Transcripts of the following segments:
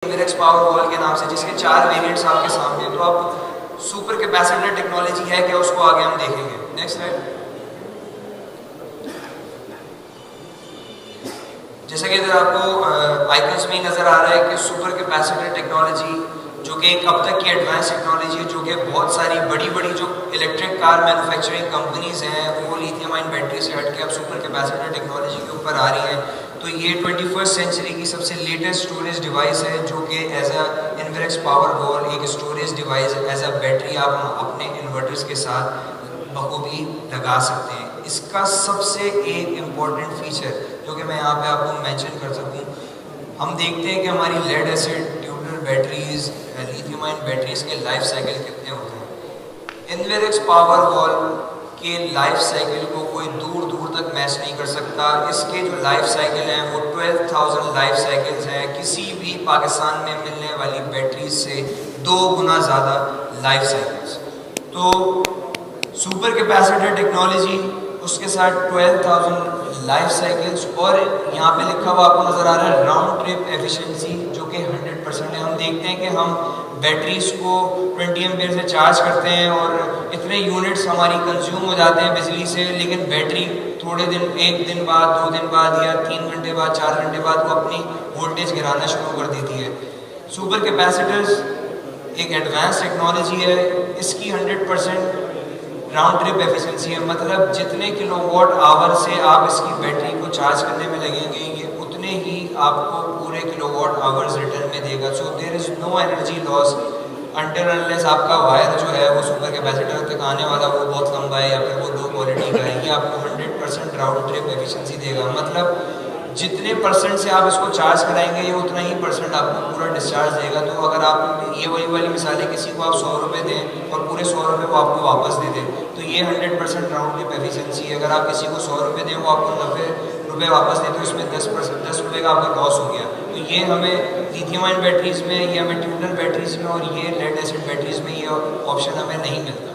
Inverex power wall के नाम से, जिसके 4 वेरिएंट्स आपके सामने हैं। तो अब सुपर कैपेसिटर टेक्नोलॉजी है क्या, उसको आगे हम देखेंगे। Next slide. जैसा कि इधर आपको आइकन्स में ही नजर आ रहा है कि सुपर कैपेसिटर टेक्नोलॉजी जो कि एक अब तक की एडवांस टेक्नोलॉजी है, जो कि बहुत सारी बड़ी बड़ी जो इलेक्ट्रिक कार मैन्युफैक्चरिंग कंपनीज हैं वो लिथियम आयन बैटरी से हट के अब सुपर कैपेसिटर टेक्नोलॉजी के ऊपर आ रही हैं। तो ये 21st सेंचुरी की सबसे लेटेस्ट स्टोरेज डिवाइस है, जो कि as a Inverex power wall एक storage device as a battery आप अपने इन्वर्टर्स के साथ बखूबी लगा सकते हैं। इसका सबसे एक इम्पॉर्टेंट फीचर जो कि मैं यहाँ पे आपको मेंशन कर सकूँ, हम देखते हैं कि हमारी lead acid tubular batteries, lithium ion batteries के लाइफ साइकिल कितने होते हैं। इनवेरेक्स पावर वॉल के लाइफ साइकिल को कोई दूर दूर तक मैच नहीं कर सकता। इसके जो लाइफ साइकिल हैं वो 12,000 लाइफ साइकिल्स हैं, किसी भी पाकिस्तान में मिलने वाली बैटरीज से 2 गुना ज़्यादा लाइफ साइकिल्स। तो सुपर कैपेसिटर टेक्नोलॉजी, उसके साथ 12,000 लाइफ साइकिल्स, और यहाँ पे लिखा हुआ आपको नज़र आ रहा है राउंड ट्रिप एफिशिएंसी जो कि 100% है। हम देखते हैं कि हम बैटरीज को 20 एम्पेयर से चार्ज करते हैं और इतने यूनिट्स हमारी कंज्यूम हो जाते हैं बिजली से, लेकिन बैटरी थोड़े दिन, 1 दिन बाद, 2 दिन बाद या 3 घंटे बाद, 4 घंटे बाद वो अपनी वोल्टेज गिराना शुरू कर देती है। सुपर कैपेसिटर्स एक एडवांस टेक्नोलॉजी है, इसकी 100% राउंड ट्रिप एफिशिएंसी है, मतलब जितने किलोवाट आवर से आप इसकी बैटरी को चार्ज करने में लगेंगे ये उतने ही आपको पूरे किलोवाट आवर्स रिटर्न में देगा। So there is no energy loss until unless आपका वायर जो है वो सुपर कैपेसिटर तक आने वाला वो बहुत लंबा है या फिर वो लो क्वालिटी का है। ये आपको 100% राउंड ट्रिप एफिशिएंसी देगा, मतलब जितने परसेंट से आप इसको चार्ज कराएंगे ये उतना ही परसेंट आपको पूरा डिस्चार्ज देगा। तो अगर आप ये वही वाली मिसाल है, किसी को आप 100 रुपये दें और पूरे 100 रुपये वो आपको वापस दे दें, तो ये 100% राउंड ट्रिप एफिशिएंसी है। अगर आप किसी को 100 रुपये दें वो आपको 90 रुपये वापस दें, तो इसमें 10 रुपये का आपका लॉस हो गया। तो ये हमें लिथियम आयन बैटरीज में, ये हमें ट्यूबलर बैटरीज में और ये लेड एसिड बैटरीज में ये ऑप्शन हमें नहीं मिलता।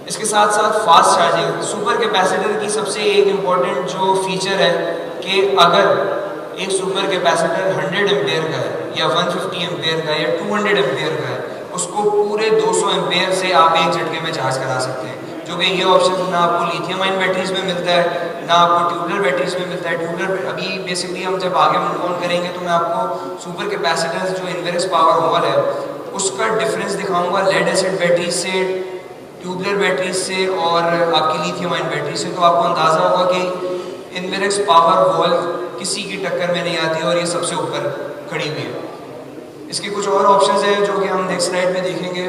इसके साथ साथ फास्ट चार्जिंग, सुपर कैपेसिटर की सबसे एक इम्पॉर्टेंट जो फीचर है कि अगर एक सुपर कैपेसिटर 100 एम्पेयर का है या 150 एम्पेयर का है या 200 एम्पेयर का है, उसको पूरे 200 एम्पेयर से आप एक झटके में चार्ज करा सकते हैं, जो कि ये ऑप्शन ना आपको लिथियम आयन बैटरीज में मिलता है ना आपको ट्यूबलर बैटरीज में मिलता है। ट्यूबलर अभी बेसिकली हम जब आगे मूव ऑन करेंगे तो मैं आपको सुपर कैपेसिटर जो इनवेरेक्स पावर वॉल है उसका डिफरेंस दिखाऊंगा लेड एसिड बैटरीज से, ट्यूबलर बैटरीज से और आपकी लिथियम आयन बैटरी से। तो आपको अंदाज़ा होगा कि इनवेरेक्स पावर वॉल किसी की टक्कर में नहीं आती और ये सबसे ऊपर खड़ी हुई है। इसके कुछ और ऑप्शंस हैं जो कि हम नेक्स्ट स्लाइड में देखेंगे।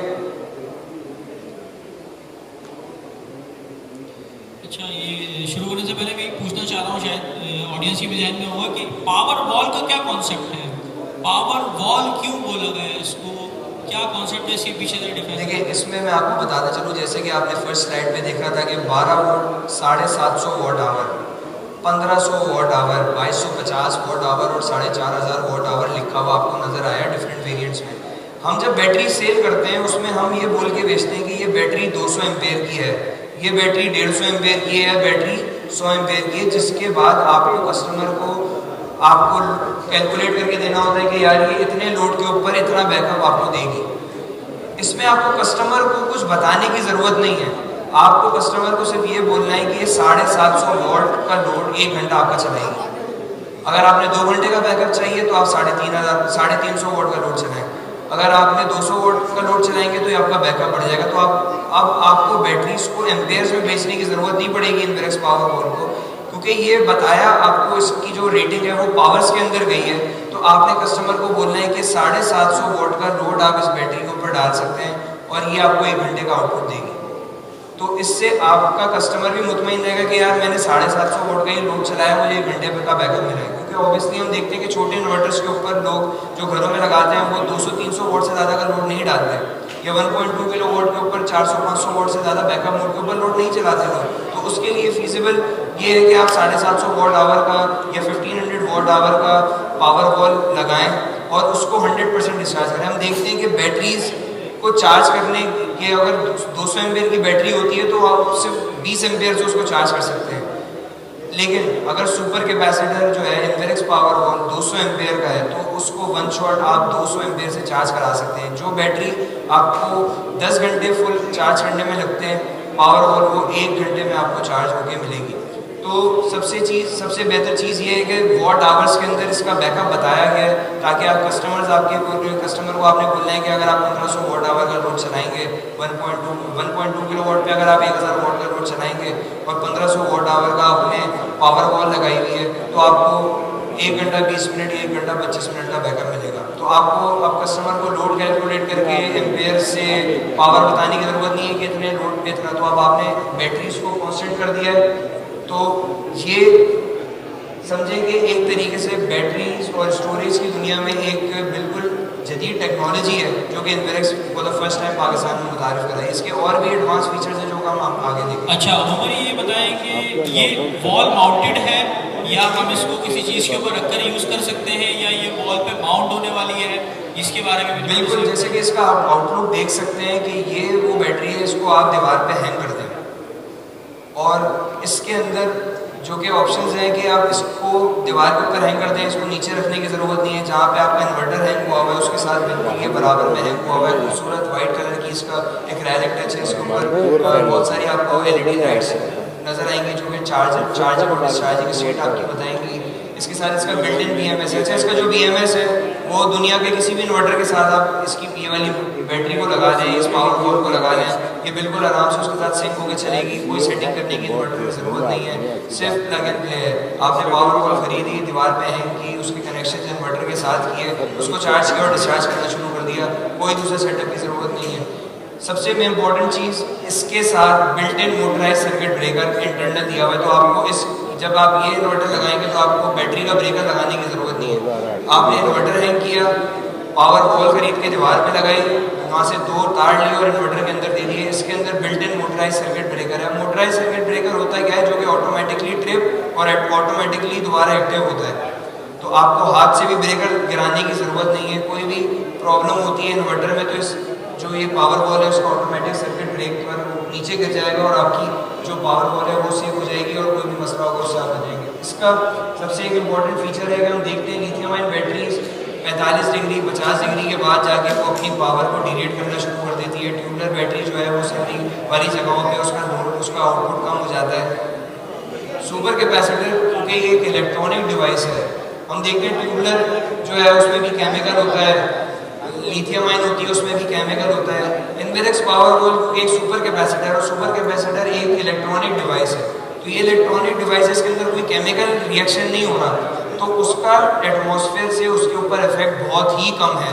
अच्छा, ये शुरू करने से पहले मैं पूछना चाह रहा हूँ, शायद ऑडियंस के भी ध्यान में होगा कि पावर वॉल का क्या कॉन्सेप्ट है, पावर वॉल क्यों बोला गया है इसको, क्या कॉन्सेप्ट है इसके पीछे का डिफरेंस? देखिए, इसमें मैं आपको बताना चलूँ, जैसे कि आपने फर्स्ट स्लाइड में देखा था कि 12 volt 750 watt hour, 1500 watt hour, 2250 watt hour और 4500 वॉट आवर लिखा हुआ आपको नजर आया डिफरेंट वेरिएंट्स में। हम जब बैटरी सेल करते हैं उसमें हम ये बोल के बेचते हैं कि ये बैटरी 200 एम्पेयर की है, ये बैटरी 150 एम्पेयर की है, बैटरी 100 एम्पेयर की है, जिसके बाद आपको कस्टमर को आपको कैलकुलेट करके देना होता है कि यार ये इतने लोड के ऊपर इतना बैकअप आपको देगी। इसमें आपको कस्टमर को कुछ बताने की ज़रूरत नहीं है, आपको कस्टमर को सिर्फ ये बोलना है कि ये 750 वॉट का लोड 1 घंटा आपका चलाएगी। अगर आपने 2 घंटे का बैकअप चाहिए तो आप 350 वॉट का लोड चलाएं। अगर आपने 200 वॉट का लोड चलाएंगे तो ये आपका बैकअप बढ़ जाएगा। तो अब आपको बैटरीज को एम्पेयर्स में बेचने की ज़रूरत नहीं पड़ेगी इनवेरेक्स पावर वॉल को, क्योंकि ये बताया आपको इसकी जो रेटिंग है वो पावर्स के अंदर गई है। तो आपने कस्टमर को बोलना है कि 750 वॉट का लोड आप इस बैटरी के ऊपर डाल सकते हैं और ये आपको 1 घंटे का आउटपुट देगी। तो इससे आपका कस्टमर भी मुतमईन रहेगा कि यार मैंने 750 वोट का ही लोड चलाया, मुझे 1 घंटे का बैकअप मिला है। क्योंकि ऑब्वियसली हम देखते हैं कि छोटे इन्वर्टर्स के ऊपर लोग जो घरों में लगाते हैं वो 200-300 वोट से ज़्यादा का लोड नहीं डालते हैं, या 1.2 किलो वोट के ऊपर 400-500 वोट से ज़्यादा बैकअप मोड के ऊपर लोड नहीं चलाते लोग। तो उसके लिए फीजिबल ये है कि आप 750 वोट आवर का या 1500 वोट आवर का पावर वॉल लगाएं और उसको 100% डिस्चार्ज करें। हम देखते हैं कि बैटरीज को चार्ज करने के अगर 200 एम्पेयर की बैटरी होती है तो आप सिर्फ 20 एम्पेयर से उसको चार्ज कर सकते हैं। लेकिन अगर सुपर कैपेसिटर जो है इन्फिनिक्स पावर वॉल 200 एम्पेयर का है तो उसको वन शॉट आप 200 एम्पेयर से चार्ज करा सकते हैं। जो बैटरी आपको 10 घंटे फुल चार्ज करने में लगते हैं, पावर वॉल वो 1 घंटे में आपको चार्ज होके मिलेगी। तो सबसे बेहतर चीज़ ये है कि वॉट आवर्स के अंदर इसका बैकअप बताया गया है, ताकि आप कस्टमर को आपने बोलना है कि अगर आप 1500 वॉट आवर का लोड चलाएंगे 1.2 किलो वॉट पर अगर आप 1000 वॉट का लोड चलाएंगे और 1500 वॉट आवर का आपने पावर वॉल लगाई हुई है तो आपको 1 घंटा 20 मिनट 1 घंटा 25 मिनट का बैकअप मिलेगा। तो आपको अब कस्टमर को लोड कैलकुलेट करके एम्पेयर से पावर बताने की ज़रूरत नहीं है कि इतने लोड पे इतना, तो अब आपने बैटरीज को कॉन्स्टेंट कर दिया है। तो ये समझें कि एक तरीके से बैटरीज और स्टोरेज की दुनिया में एक बिल्कुल जदीद टेक्नोलॉजी है जो कि Infinix for the first time Pakistan में मुतारिफ करा है। इसके और भी एडवांस फीचर्स हैं जो हम आप आगे देखेंगे। अच्छा उमर, ये बताएं कि ये वॉल माउंटेड है या हम इसको किसी चीज़ के ऊपर रखकर यूज़ कर सकते हैं, या ये वॉल पे माउंट होने वाली है, इसके बारे में भी बिल्कुल, जैसे कि इसका आप आउटलुक देख सकते हैं कि ये वो बैटरी है, इसको आप दीवार पे हैंग कर दें और इसके अंदर जो कि ऑप्शंस हैं कि आप इसको दीवार के ऊपर हैंग कर दें, इसको नीचे रखने की ज़रूरत नहीं है। जहाँ पे आपका इन्वर्टर हैंग हुआ हुआ है उसके साथ बिल्कुल ये बराबर में हैंग हुआ हुआ है। खूबसूरत वाइट कलर की इसका एक रैलिक टच है। इसके ऊपर बहुत सारी आपको LED लाइट्स नज़र आएंगी जो कि चार्जिंग और डिस्चार्जिंग स्टेट आपकी बताएंगी। इसके साथ इसका बिल्ट इन BMS है। अच्छा, इसका जो BMS है वो दुनिया के किसी भी इन्वर्टर के साथ आप इसकी ये वाली बैटरी को लगा दें, इस पावर वॉल को लगा लें, ये बिल्कुल आराम से उसके साथ सिंक होकर चलेगी। कोई सेटिंग करने की इन्वर्टर की ज़रूरत नहीं है, सिर्फ प्लग एंड प्ले है। आपने पावर वॉल खरीदी, दीवार पे हैंग की, उसके कनेक्शन इन्वर्टर के साथ किए, उसको चार्ज किया और डिस्चार्ज करना शुरू कर दिया, कोई दूसरे सेटअप की ज़रूरत नहीं है। सबसे इम्पोर्टेंट चीज़, इसके साथ built in motorise circuit breaker internal दिया हुआ है। तो आपको जब आप ये इन्वर्टर लगाएंगे तो आपको बैटरी का ब्रेकर लगाने की ज़रूरत नहीं है। आपने इन्वर्टर हैंग किया, पावर वॉल खरीद के दीवार पे लगाई, वहाँ से 2 तार लिए और इन्वर्टर के अंदर दे दिए। इसके अंदर built in motorise circuit breaker है। मोटराइज सर्किट ब्रेकर होता क्या है, जो कि ऑटोमेटिकली ट्रिप और ऑटोमेटिकली दोबारा एक्टिव होता है। तो आपको हाथ से भी ब्रेकर गिराने की ज़रूरत नहीं है। कोई भी प्रॉब्लम होती है इन्वर्टर में तो जो ये पावर वॉल है उसका ऑटोमेटिक सर्किट ब्रेक कर नीचे गिर जाएगा और आपकी जो पावर वॉल है वो सेव हो जाएगी और कोई भी मसला होगा उससे आप बचेंगे। इसका सबसे एक इम्पॉर्टेंट फीचर है कि हम देखते हैं lithium ion batteries 45 degree 50 degree के बाद जाके वो अपनी पावर को डिरेट करना शुरू कर देती है। ट्यूबलर बैटरी जो है वो सारी वाली जगहों पे उसका आउटपुट कम हो जाता है। सुपर कैपेसिटर क्योंकि ये एक इलेक्ट्रॉनिक डिवाइस है, हम देखते हैं ट्यूबलर जो है उसमें भी केमिकल होता है, लिथियम आयन होती है उसमें भी केमिकल होता है। इन्फिनिक्स पावर वॉल क्योंकि एक सुपर कैपेसिटर और सुपर कैपेसिटर एक इलेक्ट्रॉनिक डिवाइस है, तो ये इलेक्ट्रॉनिक डिवाइसेस के अंदर कोई केमिकल रिएक्शन नहीं हो रहा, तो उसका एटमॉस्फेयर से उसके ऊपर इफेक्ट बहुत ही कम है।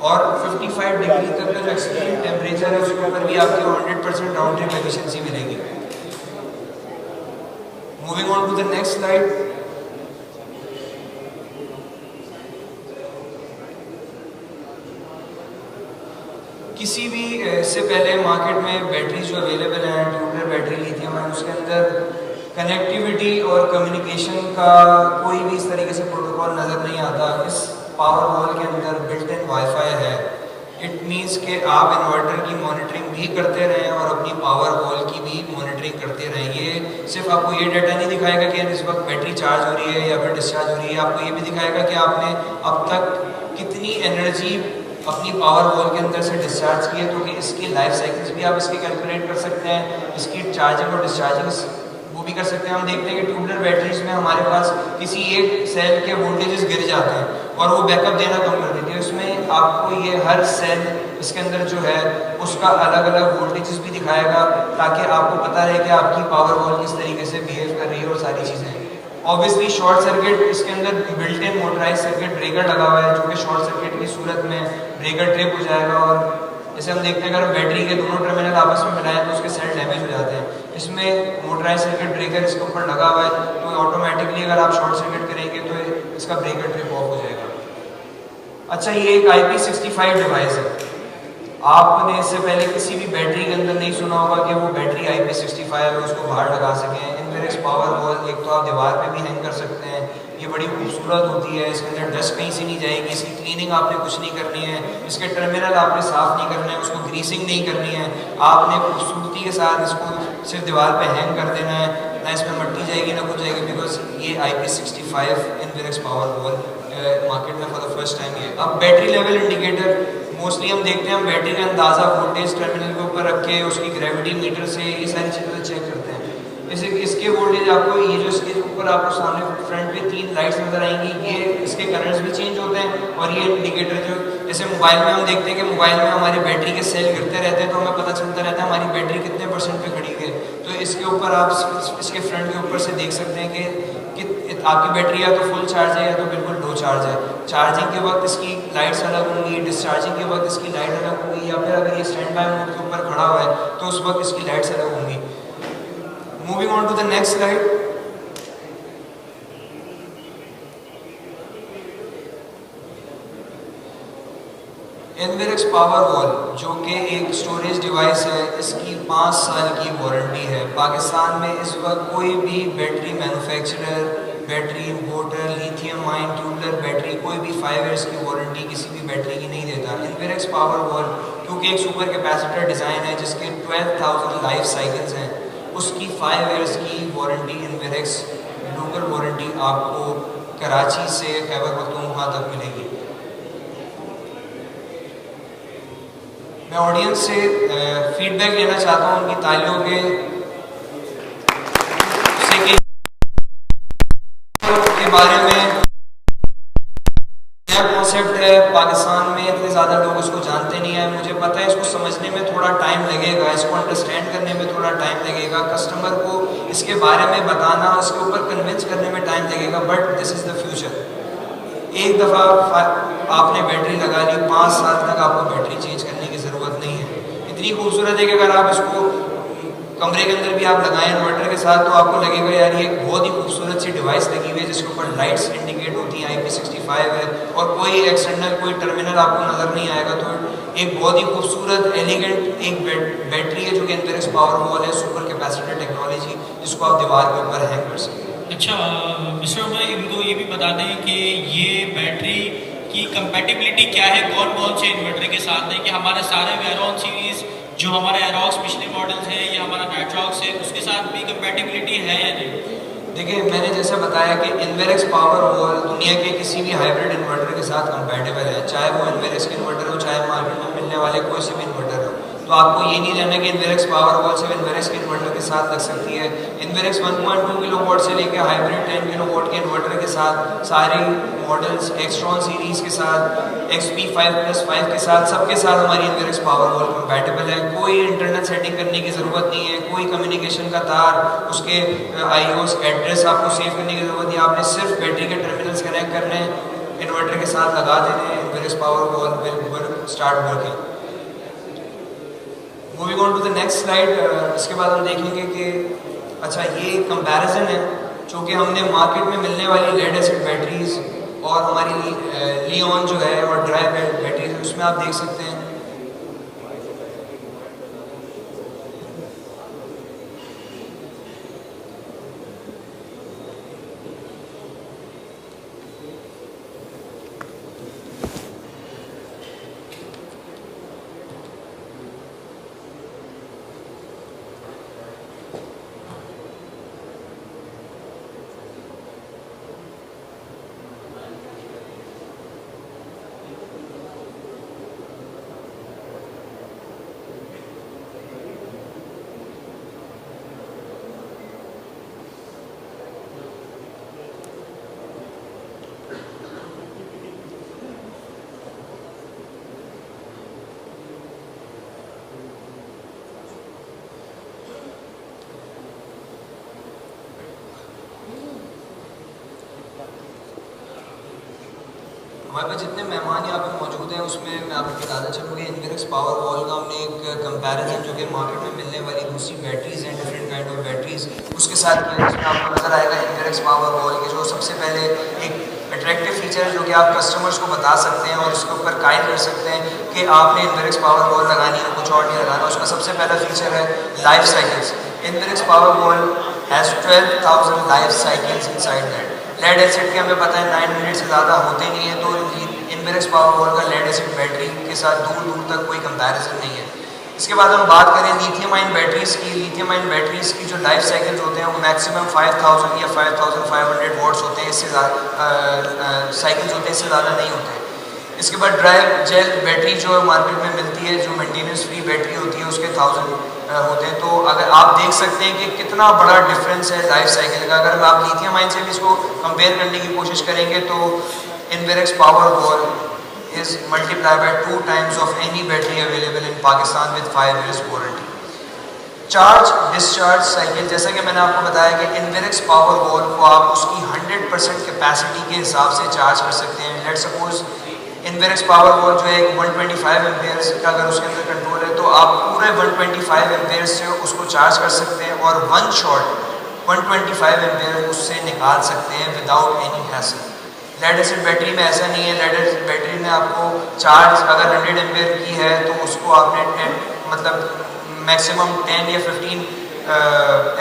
और 55 डिग्री तक का जो एक्सट्रीम टेम्परेचर है उसके ऊपर भी आपको 100% राउंड ट्रिप एफिशिएंसी मिलेगी। Moving on to the next slide. किसी भी इससे पहले मार्केट में बैटरी जो अवेलेबल है ट्यूबलर बैटरी लिथियम आयन, उसके अंदर कनेक्टिविटी और कम्युनिकेशन का कोई भी इस तरीके से प्रोटोकॉल नज़र नहीं आता। इस पावर वॉल के अंदर बिल्ट इन वाईफाई है। इट मीन्स कि आप इन्वर्टर की मॉनिटरिंग भी करते रहें और अपनी पावर वॉल की भी मॉनिटरिंग करते रहें। ये सिर्फ आपको ये डाटा नहीं दिखाएगा कि इस वक्त बैटरी चार्ज हो रही है या फिर डिस्चार्ज हो रही है, आपको ये भी दिखाएगा कि आपने अब तक कितनी एनर्जी अपनी पावर वॉल के अंदर से डिस्चार्ज की है। तो कि इसकी लाइफ साइकिल्स भी आप इसके कैलकुलेट कर सकते हैं, इसकी चार्जिंग और डिस्चार्जिंग वो भी कर सकते हैं। हम देखते हैं कि ट्यूबलर बैटरीज में हमारे पास किसी एक सेल के वोल्टेजेस गिर जाते हैं और वो बैकअप देना कम कर देती है। उसमें आपको ये हर सेल इसके अंदर जो है उसका अलग अलग वोल्टेजेस भी दिखाएगा ताकि आपको पता रहे कि आपकी पावर वॉल किस तरीके से बिहेव कर रही है और सारी चीज़ें। ऑब्वियसली शॉर्ट सर्किट इसके अंदर built in motorise circuit breaker लगा हुआ है जो कि शॉर्ट सर्किट की सूरत में ब्रेकर ट्रिप हो जाएगा। और जैसे हम देखते हैं अगर बैटरी के दोनों टर्मिनल आपस में मिलाएं तो उसके सेल डैमेज हो जाते हैं। इसमें मोटराइज सर्किट ब्रेकर इसके ऊपर लगा हुआ है तो ऑटोमेटिकली अगर आप शॉर्ट सर्किट करेंगे तो इसका ब्रेकर ट्रिप ऑफ हो जाएगा। अच्छा, ये एक IP65 डिवाइस है। आपने इससे पहले किसी भी बैटरी के अंदर नहीं सुना होगा कि वो बैटरी IP65 है उसको बाहर लगा सकें। इन्फिनिक्स पावर वॉल एक तो आप दीवार पे भी हैंग कर सकते हैं, ये बड़ी खूबसूरत होती है। इसके अंदर डस्ट कहीं से नहीं जाएगी, इसकी क्लीनिंग आपने कुछ नहीं करनी है, इसके टर्मिनल आपने साफ़ नहीं करना है, उसको ग्रीसिंग नहीं करनी है, आपने खूबसूरती के साथ इसको सिर्फ दीवार पे हैंग कर देना है। ना इसमें मट्टी जाएगी ना कुछ जाएगी, बिकॉज ये IP65 Inverex power wall market में फॉर द फर्स्ट टाइम है। अब बैटरी लेवल इंडिकेटर मोस्टली हम देखते हैं, हम बैटरी का अंदाज़ा वोल्टेज टर्मिनल के ऊपर रख के उसकी ग्रेविटी मीटर से ये सारी चीज़ें चेक करते हैं। जैसे इसके वोल्टेज आपको ये जो इसके ऊपर आपको सामने फ्रंट पे 3 लाइट्स नजर आएंगी, ये इसके करंट्स भी चेंज होते हैं। और ये इंडिकेटर जो जैसे मोबाइल में हम देखते हैं कि मोबाइल में हमारे बैटरी के सेल गिरते रहते हैं, तो हमें पता चलता रहता है हमारी बैटरी कितने % पे खड़ी है। तो इसके ऊपर आप इसके फ्रंट के ऊपर से देख सकते हैं कि आपकी बैटरी या तो फुल चार्ज है या तो बिल्कुल लो चार्ज है। चार्जिंग के वक्त इसकी लाइट्स अलग होंगी, डिस्चार्जिंग के वक्त इसकी लाइट अलग होंगी, या फिर अगर ये स्टैंड बाय मोड के ऊपर खड़ा हुआ है तो उस वक्त इसकी लाइट्स अलग होंगी। Moving on to the next slide. Inverex power wall जो कि एक स्टोरेज डिवाइस है, इसकी 5 साल की वारंटी है। पाकिस्तान में इस वक्त कोई भी battery manufacturer, battery importer, lithium ion tubular battery, कोई भी 5 ईयर्स की वारंटी किसी भी बैटरी की नहीं देता। इनवेरेक्स पावर वॉल क्योंकि एक सुपर कैपेसिटर डिज़ाइन है जिसके 12,000 लाइफ साइकिल्स हैं, उसकी 5 ईयर्स की वारंटी इनवेरेक्स लोकल वारंटी आपको कराची से खैबर पख्तूनख्वा तक मिलेगी। मैं ऑडियंस से फीडबैक लेना चाहता हूँ उनकी तालियों के बारे में। नया कॉन्सेप्ट है, पाकिस्तान में इतने ज़्यादा लोग इसको जानते नहीं हैं। मुझे पता है इसको समझने में थोड़ा टाइम लगेगा, इसको अंडरस्टैंड करने में थोड़ा टाइम लगेगा, कस्टमर को इसके बारे में बताना, इसके ऊपर कन्विंस करने में टाइम लगेगा, but this is the future. एक दफ़ा आपने बैटरी लगा ली, 5 साल तक आपको बैटरी चेंज करने की ज़रूरत नहीं है। इतनी खूबसूरत है कि अगर आप इसको कमरे के अंदर भी आप लगाएं इन्वर्टर के साथ, तो आपको लगेगा यार ये बहुत ही खूबसूरत सी डिवाइस लगी हुई है जिसके ऊपर लाइट्स इंडिकेट होती हैं, IP65 है और कोई एक्सटर्नल कोई टर्मिनल आपको नज़र नहीं आएगा। तो एक बहुत ही खूबसूरत एलिगेंट एक बैटरी है जो कि इनवेरेक्स पावर वॉल है, सुपर कैपेसिटर टेक्नोलॉजी, जिसको आप दीवार के ऊपर हैंग कर सकते हैं। अच्छा मिस्टर उमर, इनको ये भी बता दें कि ये बैटरी की कंपैटिबिलिटी क्या है, कौन कौन से इन्वर्टर के साथ है, कि हमारे सारे वेरॉन सीरीज़ जो हमारे एरोक्स पिछले मॉडल्स हैं या हमारा नाइट्रॉक्स है उसके साथ भी कंपैटिबिलिटी है या नहीं? देखिए, मैंने जैसा बताया कि इनवेरेक्स पावर वॉल दुनिया के किसी भी हाइब्रिड इन्वर्टर के साथ कंपैटिबल है, चाहे वो इनवेरेक्स के इन्वर्टर हो, चाहे मार्केट में मिलने वाले कोई से भी इन्वर्टर हो। तो आपको ये नहीं लेना कि इनवेरेक्स पावर वॉल सिर्फ इनवेरेक्स के इन्वर्टर के साथ लग सकती है। इनवेरेक्स 1.2 किलोवाट से लेकर हाइब्रिड 10 किलोवाट के इन्वर्टर के साथ सारे मॉडल्स, एक्सट्रॉन सीरीज़ के साथ, XP5+5 के साथ, सबके साथ हमारी इनवेरेक्स पावर वॉल कंपैटिबल है। कोई इंटरनल सेटिंग करने की ज़रूरत नहीं है, कोई कम्युनिकेशन का तार, उसके IOS एड्रेस आपको सेव करने की ज़रूरत नहीं है। आपने सिर्फ बैटरी के टर्मिनल्स कनेक्ट करने हैं, इन्वर्टर के साथ लगा देने हैं, Inverex power wall will start working. Moving on to the next slide, इसके बाद हम देखेंगे कि अच्छा ये कंपैरिजन है जो कि हमने मार्केट में मिलने वाली लेड एसिड बैटरीज और हमारी लियोन जो है और ड्राई बैटरीज, उसमें आप देख सकते हैं हमारे पास जितने मेहमान यहाँ पे मौजूद हैं उसमें मैं आपको बताना चाहूँगा इनवेरेक्स पावर वॉल का हमने एक कंपैरिजन जो कि मार्केट में मिलने वाली दूसरी बैटरीज हैं, डिफरेंट काइंड ऑफ बैटरीज, उसके साथ किया, जिसमें आपको नजर आएगा इनवेरेक्स पावर वॉल के जो सबसे पहले एक अट्रैक्टिव फीचर है जो कि आप कस्टमर्स को बता सकते हैं और इसके ऊपर कायल कर सकते हैं कि आपने इनवेरेक्स पावर वॉल लगानी है, कुछ और नहीं लगाना। उसका सबसे पहला फीचर है life cycles. Inverex power wall has 12,000 life cycles inside that. Lead acid के हमें पता है 9 मिनट से ज़्यादा होते नहीं है, तो इनवेरेक्स पावर वॉल का लेड एसिड बैटरी के साथ दूर दूर तक कोई कंपैरिजन नहीं है। इसके बाद हम बात करें लिथियम आयन बैटरीज की। लिथियम आयन बैटरीज की जो लाइफ साइकिल्स होते हैं वो मैक्सिमम 5000 या 5500 वॉट्स होते हैं, इससे साइकिल्स होते हैं, इससे ज़्यादा नहीं होते। इसके बाद ड्राई जेल बैटरी जो मार्केट में मिलती है, जो मेंटेनेंस फ्री बैटरी होती है, उसके 1000 होते हैं। तो अगर आप देख सकते हैं कि कितना बड़ा डिफरेंस है लाइफ साइकिल का। अगर आप लिथियम आयन से भी इसको कंपेयर करने की कोशिश करेंगे तो Inverex power wall is multiplied by 2 times of any battery available in Pakistan with 5 years warranty. Charge discharge cycle, जैसा कि मैंने आपको बताया कि इनवेरेक्स पावर वॉल को आप उसकी 100% कैपेसिटी के हिसाब से चार्ज कर सकते हैं। Let's suppose Inverex power wall जो है 125 एम्पेयर्स का अगर उसके अंदर कंट्रोल है तो आप पूरे 125 एम्पेयर्स से उसको चार्ज कर सकते हैं और वन शॉट 125 एम्पेयर उससे निकाल सकते हैं without any hassle. Lead acid battery में ऐसा नहीं है। लेड एसिड बैटरी में आपको चार्ज अगर 100 एम्पेयर की है तो उसको आपने 10 मतलब मैक्सिमम 10 या 15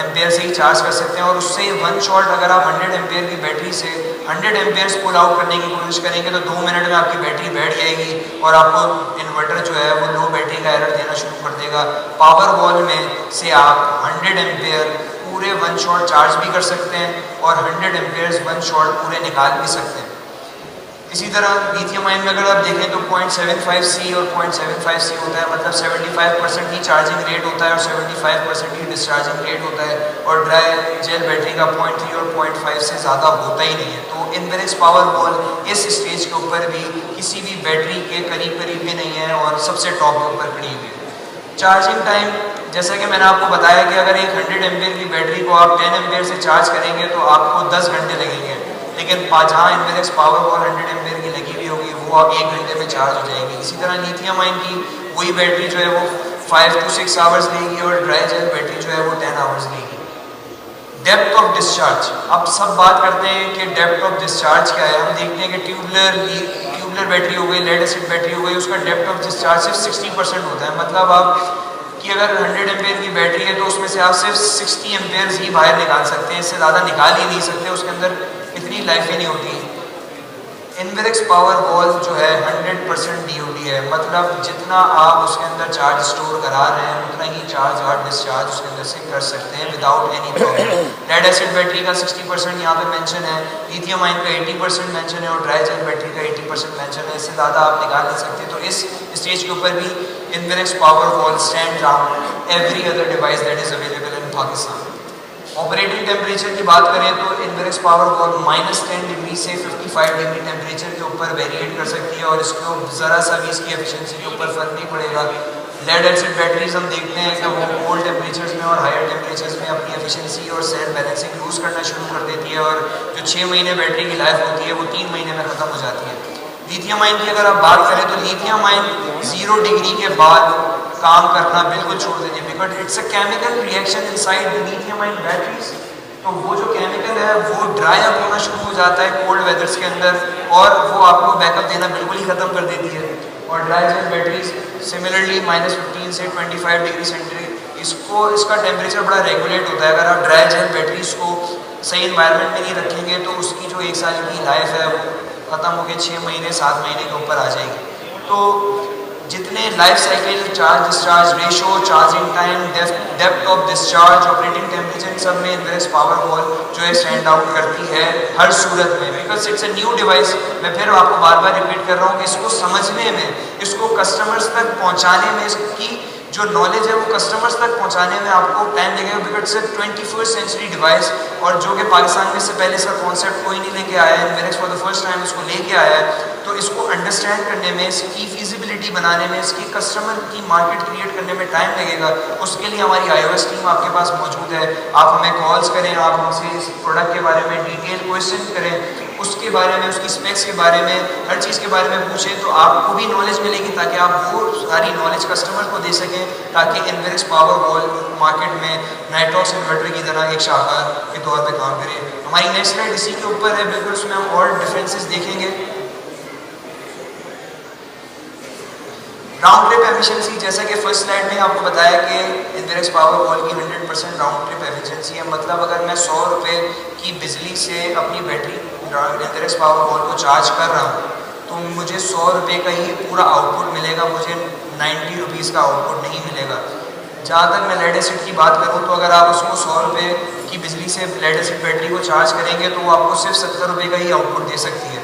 एम्पेयर से ही चार्ज कर सकते हैं और उससे वन शॉट अगर आप 100 एम्पेयर की बैटरी से 100 एम्पेयर्स पुल आउट करने की कोशिश करेंगे तो 2 मिनट में आपकी बैटरी बैठ जाएगी और आपको इन्वर्टर जो है वो लो बैटरी का एरर देना शुरू कर देगा। पावर वॉल में से आप 100 एम्पेयर पूरे वन शॉट चार्ज भी कर सकते हैं और 100 एम्पेयर्स वन शॉट पूरे निकाल भी सकते हैं। इसी तरह लिथियम आयन में अगर आप देखें तो 0.75C और 0.75C होता है, मतलब 75% ही चार्जिंग रेट होता है और 75% ही डिस्चार्जिंग रेट होता है और ड्राई जेल बैटरी का 0.3 और 0.5 से ज़्यादा होता ही नहीं है। तो इनवेरेक्स पावर वॉल इस स्टेज के ऊपर भी किसी भी बैटरी के करीब भी नहीं है और सबसे टॉप के ऊपर खड़ी हुई है। चार्जिंग टाइम, जैसा कि मैंने आपको बताया कि अगर एक 100 एम्पेयर की बैटरी को आप 10 एम्पेयर से चार्ज करेंगे तो आपको 10 घंटे लगेंगे, लेकिन जहाँ इनवेरेक्स पावर वॉल 100 एम्पेयर की लगी हुई होगी वो आप 1 घंटे में चार्ज हो जाएगी। इसी तरह लिथियम आयन की वही बैटरी जो है वो 5 to 6 आवर्स लेगी और ड्राई जेल बैटरी जो है वो 10 आवर्स लेगी। डेप्थ ऑफ डिस्चार्ज, अब सब बात करते हैं कि डेप्थ ऑफ डिस्चार्ज क्या है। हम देखते हैं कि ट्यूबुलर बैटरी हो गई, लेड एसिड बैटरी हो गई, उसका डेप्थ ऑफ डिस्चार्ज सिर्फ 60% होता है। मतलब आप कि अगर 100 एम्पेयर की बैटरी है तो उसमें से आप सिर्फ 60 एम्पेयर ही बाहर निकाल सकते हैं, इससे ज़्यादा निकाल ही नहीं सकते, उसके अंदर इतनी लाइफ ही नहीं होती। इनवेरेक्स पावर वॉल जो है 100% DOD है, मतलब जितना आप उसके अंदर चार्ज स्टोर करा रहे हैं उतना ही चार्ज और डिस्चार्ज उसके अंदर से कर सकते हैं without any problem. Lead acid battery का 60% यहाँ पे मेंशन है, लिथियम आयन का 80% मेंशन है और ड्राई जेल बैटरी का 80% मेंशन है, इससे ज़्यादा आप निकाल नहीं सकते। तो इस स्टेज के ऊपर भी Inverex power wall stand down every other device that is available in Pakistan. Operating temperature की बात करें तो इनवेरेक्स पावर वॉल -10 डिग्री से 55 डिग्री टेम्परेचर के ऊपर वेरिएट कर सकती है और इसको ज़रा सा भी इसकी एफिशिएंसी के ऊपर फर्क नहीं पड़ेगा। लेड एसिड बैटरीज हम देखते हैं कि वो कोल्ड टेम्परेचर्स में और हायर टेम्परेचर्स में अपनी एफिशिएंसी और सेल बैलेंसिंग लूज़ करना शुरू कर देती है और जो 6 महीने बैटरी की लाइफ होती है वो 3 महीने में ख़त्म हो जाती है। लिथियम आयन की अगर आप बात करें तो लिथियम आयन 0 डिग्री के बाद काम करना बिल्कुल छोड़ दीजिए, because it's a chemical reaction inside the lithium ion batteries. तो वो जो केमिकल है वो ड्राई अप होना शुरू हो जाता है कोल्ड वेदर्स के अंदर और वो आपको बैकअप देना बिल्कुल ही ख़त्म कर देती है। और ड्राई जेल बैटरीज सिमिलरली -15 से 25 डिग्री सेंटीग्रेड इसका टेम्परेचर बड़ा रेगुलेट होता है। अगर आप ड्राई जेल बैटरीज को सही इन्वायरमेंट में नहीं रखेंगे तो उसकी जो 1 साल की लाइफ है वो ख़त्म होकर 6 महीने 7 महीने के ऊपर आ जाएगी। तो जितने life cycle, charge discharge ratio, charging time, depth of discharge, operating temperature, सब में इनवेरेक्स पावर वॉल जो है स्टैंड आउट करती है हर सूरत में, because it's a new device. मैं फिर आपको बार बार रिपीट कर रहा हूँ कि इसको समझने में, इसको कस्टमर्स तक पहुँचाने में, इसकी जो नॉलेज है वो कस्टमर्स तक पहुंचाने में आपको टाइम लगेगा, because it's a 21st century device और जो कि पाकिस्तान में से पहले इसका कॉन्सेप्ट कोई नहीं लेके आया है। Inverex for the first time इसको लेके आया है। तो इसको अंडरस्टैंड करने में, इसकी फिजिबिलिटी बनाने में, इसकी कस्टमर की मार्केट क्रिएट करने में टाइम लगेगा। उसके लिए हमारी iOS टीम आपके पास मौजूद है। आप हमें कॉल्स करें, आप हमसे इस प्रोडक्ट के बारे में डिटेल क्वेश्चन करें, उसके बारे में, उसकी स्पेक्स के बारे में, हर चीज़ के बारे में पूछें तो आपको भी नॉलेज मिलेगी ताकि आप वो सारी नॉलेज कस्टमर को दे सकें, ताकि इनवेरेक्स पावर वॉल मार्केट में नाइट्रॉक्स इन्वर्टर की तरह एक शाखा के तौर पे काम करे। हमारी नेक्स्ट स्लाइड इसी के ऊपर है, बिल्कुल उसमें हम और डिफरेंसेस देखेंगे। राउंड ट्रिप एफिशिएंसी, जैसा कि फर्स्ट स्लाइड में आपको बताया कि इनवेरेक्स पावर वॉल की 100% राउंड ट्रिप एफिशिएंसी है। मतलब अगर मैं 100 रुपये की बिजली से अपनी बैटरी इनवेरेक्स पावर वॉल को चार्ज कर रहा हूँ तो मुझे 100 रुपये का ही पूरा आउटपुट मिलेगा, मुझे 90 रुपीज़ का आउटपुट नहीं मिलेगा। जहाँ तक मैं लेड एसिड की बात करूँ तो अगर आप उसको 100 रुपये की बिजली से लेड एसिड बैटरी को चार्ज करेंगे तो वो आपको सिर्फ 70 रुपये का ही आउटपुट दे सकती है।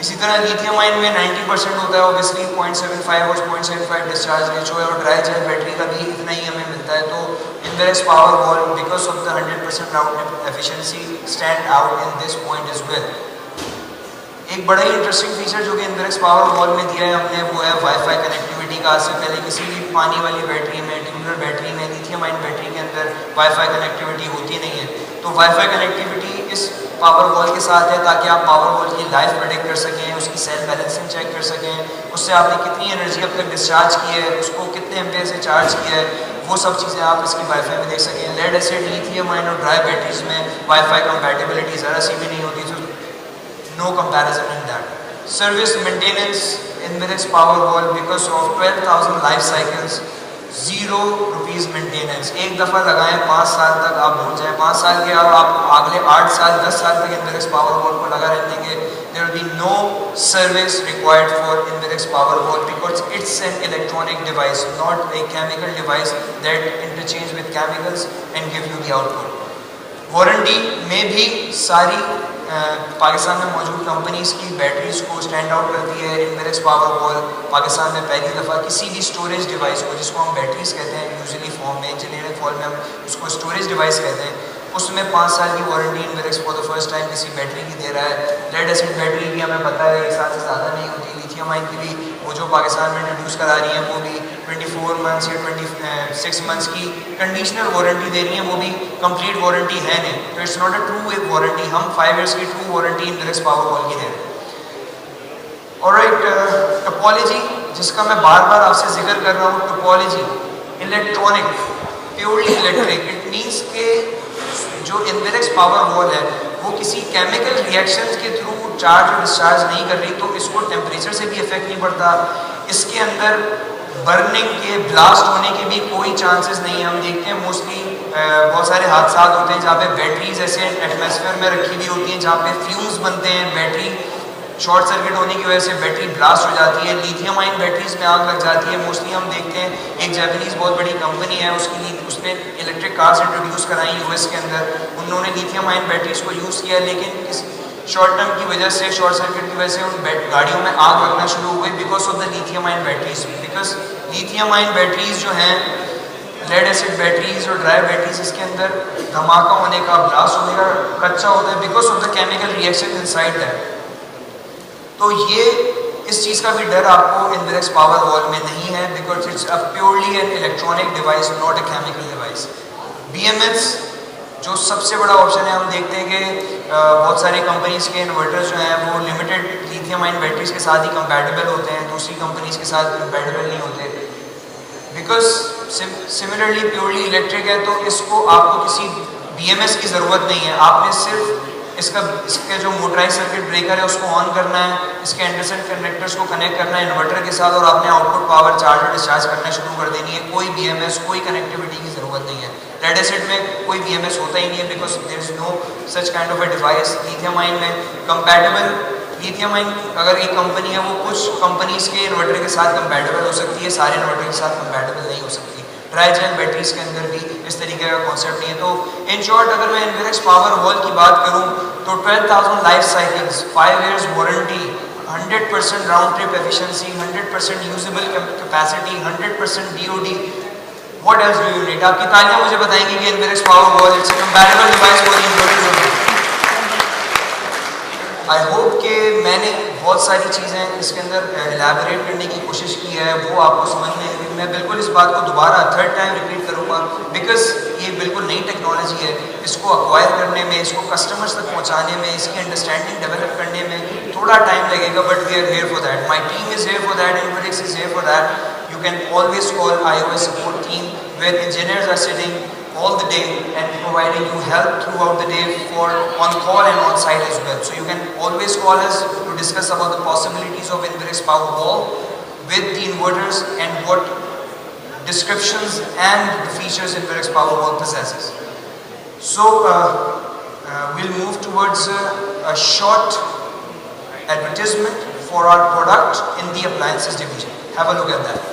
इसी तरह लिथियम आयन में 90% होता है ऑब्वियसली 0.75 और 0.75 डिस्चार्ज रेशो है, और ड्राई जेल बैटरी का भी इतना ही हमें मिलता है। तो Inverex power wall because of the 100% round trip efficiency stand out in this point as well. एक बड़ा ही इंटरेस्टिंग फीचर जो कि इनवेरेक्स पावर वॉल में दिया है हमने वो है वाईफाई कनेक्टिविटी का। आज से पहले किसी भी पानी वाली बैटरी में, ट्यूबुलर बैटरी में, लिथियम आयन बैटरी के अंदर वाईफाई कनेक्टिविटी होती नहीं है। तो वाईफाई कनेक्टिविटी इस पावर वॉल के साथ है ताकि आप पावर वॉल की लाइफ प्रेडिक्ट कर सकें, उसकी सेल बैलेंसिंग चेक कर सकें, उससे आपने कितनी एनर्जी अब तक डिस्चार्ज की है, उसको कितने एम्पेयर से चार्ज किया है, वो सब चीज़ें आप इसकी वाईफाई में देख सकें। लेड एसिड, लिथियम आयन और ड्राई बैटरीज में वाईफाई कंपैटिबिलिटी ज़रा सी भी नहीं होती, तो no comparison in that. Service maintenance Inverex power wall because of 12,000 life cycles, 0 rupees maintenance. एक दफ़ा लगाएं 5 साल तक आप भूल जाएं, 5 साल के आप अगले 8 साल 10 साल तक इनवेरेक्स पावर वॉल को लगा रहने देंगे, there will be no service required for Inverex power wall because it's an electronic device, not a chemical device that interchange with chemicals and give you the output. Warranty में भी सारी पाकिस्तान में मौजूद कंपनीज की बैटरीज को स्टैंड आउट करती है। Inverex power wall Pakistan में पहली दफ़ा किसी भी स्टोरेज डिवाइस को, जिसको हम बैटरीज कहते हैं यूजुअली फॉर्म में, इंजीनियरिंग फॉर्म में हम उसको स्टोरेज डिवाइस कहते हैं, उसमें 5 साल की warranty Inverex for the first time किसी बैटरी की दे रहा है। लेड एसिड बैटरी की हमें पता है 1 साल से ज़्यादा नहीं होती। लिथियम आयन की भी वो जो पाकिस्तान में इंट्रोड्यूस करा रही हैं वो भी 24 मंथ्स या 26 मंथ्स की कंडीशनल वारंटी दे रही हैं, वो भी कंप्लीट वारंटी है नहीं। तो it's not a true warranty, हम 5 इयर्स की true warranty Inverex power wall की दे रहे हैं। ऑलराइट, टोपोलॉजी जिसका मैं बार बार आपसे जिक्र कर रहा हूँ, topology electronic, purely electric. It means के जो इनवेरेक्स पावर वॉल है वो किसी केमिकल रिएक्शंस के थ्रू चार्ज और डिस्चार्ज नहीं कर रही, तो इसको टेम्परेचर से भी इफेक्ट नहीं पड़ता, इसके अंदर बर्निंग के, ब्लास्ट होने के भी कोई चांसेस नहीं है। हम देखते हैं मोस्टली बहुत सारे हादसा होते हैं जहाँ पे बैटरीज ऐसे एटमॉस्फेयर में रखी हुई होती हैं जहाँ पे फ्यूज बनते हैं, बैटरी शॉर्ट सर्किट होने की वजह से बैटरी ब्लास्ट हो जाती है, लिथियम आयन बैटरीज में आग लग जाती है। मोस्टली हम देखते हैं एक जापानीज़ बहुत बड़ी कंपनी है, उसने इलेक्ट्रिक कार्स इंट्रोड्यूस कराई यूएस के अंदर, उन्होंने लिथियम आयन बैटरीज को यूज़ किया, लेकिन इस शॉर्ट टर्म की वजह से, शॉर्ट सर्किट की वजह से उन गाड़ियों में आग लगना शुरू हो गई because of the lithium ion batteries. Because lithium ion batteries जो हैं, लेड एसिड बैटरीज और ड्राई बैटरीज, इसके अंदर धमाका होने का, ब्लास्ट होने का खर्चा होता है because of the chemical reaction inside that. तो ये इस चीज़ का भी डर आपको इनवेरेक्स पावर वॉल में नहीं है because it's a purely N electronic device, not a chemical device. BMS जो सबसे बड़ा ऑप्शन है, हम देखते हैं कि बहुत सारी कंपनीज के इन्वर्टर्स जो हैं वो लिमिटेड लिथियम आयन बैटरीज के साथ ही कंपैटिबल होते हैं, दूसरी कंपनीज के साथ कंपैटिबल नहीं होते बिकॉज सिमिलरली प्योरली इलेक्ट्रिक है। तो इसको आपको किसी BMS की ज़रूरत नहीं है, आपने सिर्फ इसके जो मोटराइज सर्किट ब्रेकर है उसको ऑन करना है, इसके एंडरसन कनेक्टर्स को कनेक्ट करना है इन्वर्टर के साथ, और आपने आउटपुट पावर चार्ज और डिस्चार्ज करना शुरू कर देनी है। कोई BMS, कोई कनेक्टिविटी की ज़रूरत नहीं है। लेड एसिड में कोई BMS होता ही नहीं है because there is no such kind of a device. Lithium ion में कंपैटिबल, लिथियम आयन अगर एक कंपनी है वो कुछ कंपनीज के इन्वर्टर के साथ कंपैटिबल हो सकती है, सारे इन्वर्टर के साथ कंपैटिबल नहीं हो सकती। ड्राई जेल बैटरीज के अंदर भी इस तरीके का कॉन्सेप्ट नहीं है। तो इन शॉर्ट अगर मैं इनवेरेक्स पावर वॉल की बात करूं तो 12,000 life cycles, 5 years warranty, 100% round trip efficiency, 100% usable capacity, 100% DOD, what else do you need? आपकी तालियां मुझे बताएंगी कि Inverex power wall it's a compatible device for inverters. I hope कि मैंने बहुत सारी चीज़ें इसके अंदर एलैबोरेट करने की कोशिश की है, वो आपको समझ में आई। मैं बिल्कुल इस बात को दोबारा 3rd टाइम रिपीट करूँगा बिकॉज ये बिल्कुल नई टेक्नोलॉजी है, इसको अक्वायर करने में, इसको कस्टमर्स तक पहुँचाने में, इसकी अंडरस्टैंडिंग डेवलप करने में थोड़ा टाइम लगेगा, but we are here for that, my team is here for that, Inverex is here for that. You can always call iOS support team where engineers are sitting all the day and providing you help throughout the day for on call and on site as well. So you can always call us to discuss about the possibilities of Inverex Powerwall with the inverters and what descriptions and the features Inverex Powerwall possesses. So we'll move towards a short advertisement for our product in the appliances division. Have a look at that.